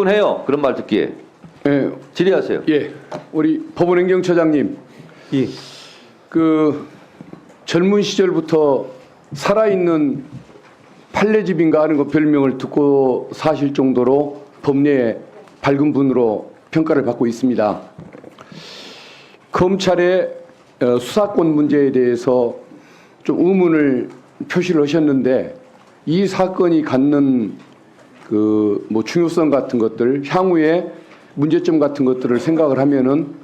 해요. 그런 말 듣기에. 예, 질의하세요. 예, 우리 법원행정처장님, 예. 그 젊은 시절부터 살아있는 판례집인가 하는 거 별명을 듣고 사실 정도로 법리에 밝은 분으로 평가를 받고 있습니다. 검찰의 수사권 문제에 대해서 좀 의문을 표시를 하셨는데, 이 사건이 갖는 그 뭐 중요성 같은 것들, 향후에 문제점 같은 것들을 생각을 하면은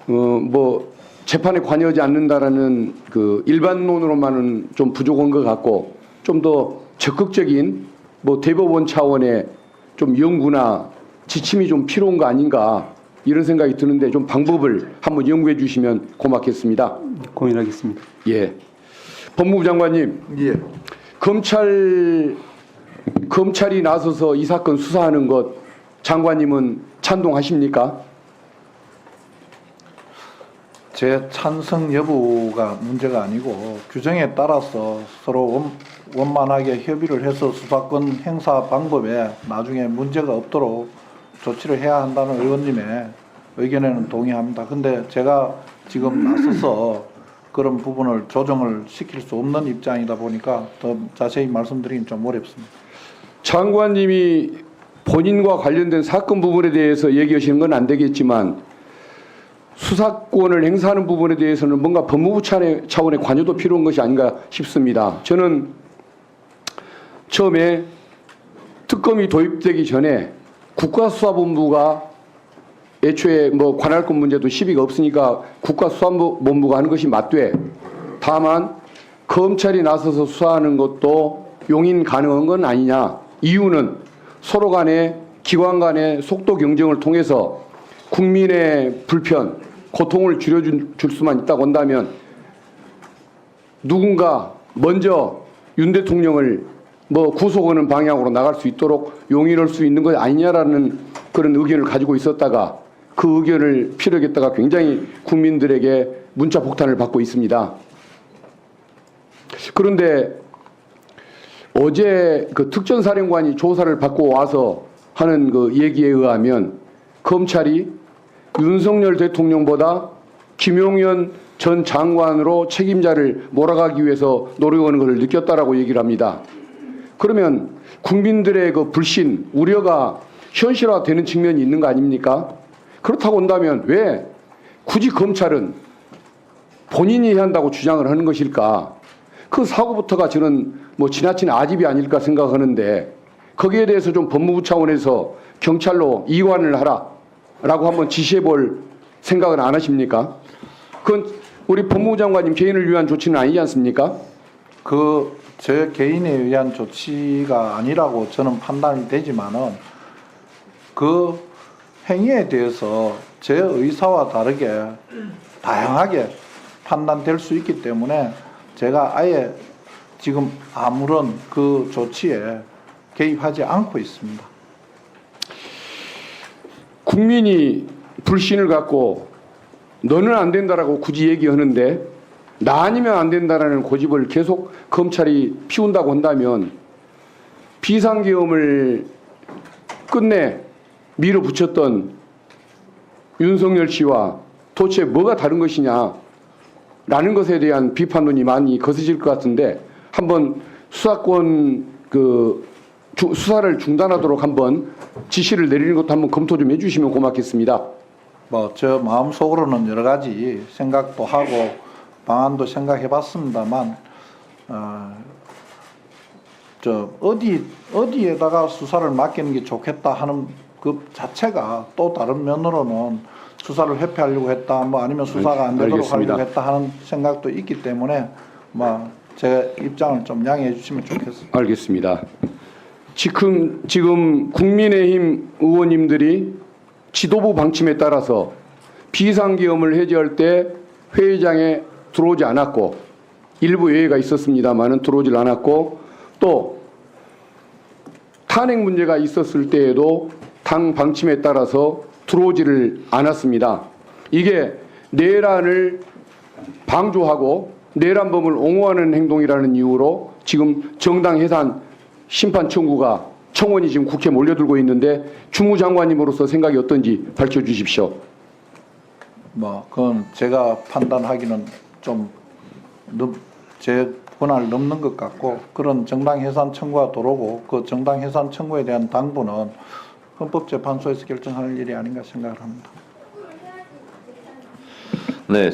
뭐 재판에 관여하지 않는다라는 그 일반론으로만은 좀 부족한 것 같고, 좀 더 적극적인 뭐 대법원 차원의 좀 연구나 지침이 좀 필요한 거 아닌가, 이런 생각이 드는데 좀 방법을 한번 연구해 주시면 고맙겠습니다. 고민하겠습니다. 예. 법무부 장관님, 예. 검찰이 나서서 이 사건 수사하는 것 장관님은 찬동하십니까? 제 찬성 여부가 문제가 아니고 규정에 따라서 서로 원만하게 협의를 해서 수사권 행사 방법에 나중에 문제가 없도록 조치를 해야 한다는 의원님의 의견에는 동의합니다. 근데 제가 지금 나서서 그런 부분을 조정을 시킬 수 없는 입장이다 보니까 더 자세히 말씀드리긴 좀 어렵습니다. 장관님이 본인과 관련된 사건 부분에 대해서 얘기하시는 건 안 되겠지만, 수사권을 행사하는 부분에 대해서는 뭔가 법무부 차원의 관여도 필요한 것이 아닌가 싶습니다. 저는 처음에 특검이 도입되기 전에 국가수사본부가 애초에 뭐 관할권 문제도 시비가 없으니까 국가수사본부가 하는 것이 맞되, 다만 검찰이 나서서 수사하는 것도 용인 가능한 건 아니냐. 이유는 서로 간의 기관 간의 속도 경쟁을 통해서 국민의 불편, 고통을 줄여줄 수만 있다고 한다면 누군가 먼저 윤 대통령을 뭐 구속하는 방향으로 나갈 수 있도록 용인할 수 있는 것 아니냐라는 그런 의견을 가지고 있었다가, 그 의견을 피력했다가 굉장히 국민들에게 문자 폭탄을 받고 있습니다. 그런데 어제 그 특전사령관이 조사를 받고 와서 하는 그 얘기에 의하면, 검찰이 윤석열 대통령보다 김용현 전 장관으로 책임자를 몰아가기 위해서 노력하는 것을 느꼈다라고 얘기를 합니다. 그러면 국민들의 그 불신, 우려가 현실화되는 측면이 있는 거 아닙니까? 그렇다고 한다면 왜 굳이 검찰은 본인이 해야 한다고 주장을 하는 것일까? 그 사고부터가 저는 뭐 지나친 아집이 아닐까 생각하는데, 거기에 대해서 좀 법무부 차원에서 경찰로 이관을 하라라고 한번 지시해 볼 생각은 안 하십니까? 그건 우리 법무부 장관님 개인을 위한 조치는 아니지 않습니까? 제 개인에 의한 조치가 아니라고 저는 판단이 되지만은, 그 행위에 대해서 제 의사와 다르게 다양하게 판단될 수 있기 때문에 제가 아예 지금 아무런 그 조치에 개입하지 않고 있습니다. 국민이 불신을 갖고 너는 안 된다라고 굳이 얘기하는데, 나 아니면 안 된다라는 고집을 계속 검찰이 피운다고 한다면, 비상계엄을 끝내 밀어붙였던 윤석열 씨와 도대체 뭐가 다른 것이냐라는 것에 대한 비판론이 많이 거세질 것 같은데, 한번 수사권 수사를 중단하도록 한번 지시를 내리는 것도 한번 검토 좀 해주시면 고맙겠습니다. 뭐 저 마음속으로는 여러 가지 생각도 하고 방안도 생각해봤습니다만, 어디에다가 수사를 맡기는 게 좋겠다 하는 그 자체가 또 다른 면으로는 수사를 회피하려고 했다, 뭐 아니면 수사가 안 되도록 알겠습니다. 하려고 했다 하는 생각도 있기 때문에 뭐 제 입장을 좀 양해해 주시면 좋겠습니다. 알겠습니다. 지금 국민의힘 의원님들이 지도부 방침에 따라서 비상계엄을 해제할 때 회의장에 들어오지 않았고, 일부 예외가 있었습니다만은 들어오질 않았고, 또 탄핵 문제가 있었을 때에도 당 방침에 따라서 들어오지를 않았습니다. 이게 내란을 방조하고 내란범을 옹호하는 행동이라는 이유로 지금 정당 해산 심판 청구가 청원이 지금 국회에 몰려들고 있는데 주무장관님으로서 생각이 어떤지 밝혀주십시오. 뭐 그건 제가 판단하기는 좀 제 권한을 넘는 것 같고, 그런 정당 해산 청구가 도로고 그 정당 해산 청구에 대한 당부는 헌법재판소에서 결정할 일이 아닌가 생각을 합니다. 네.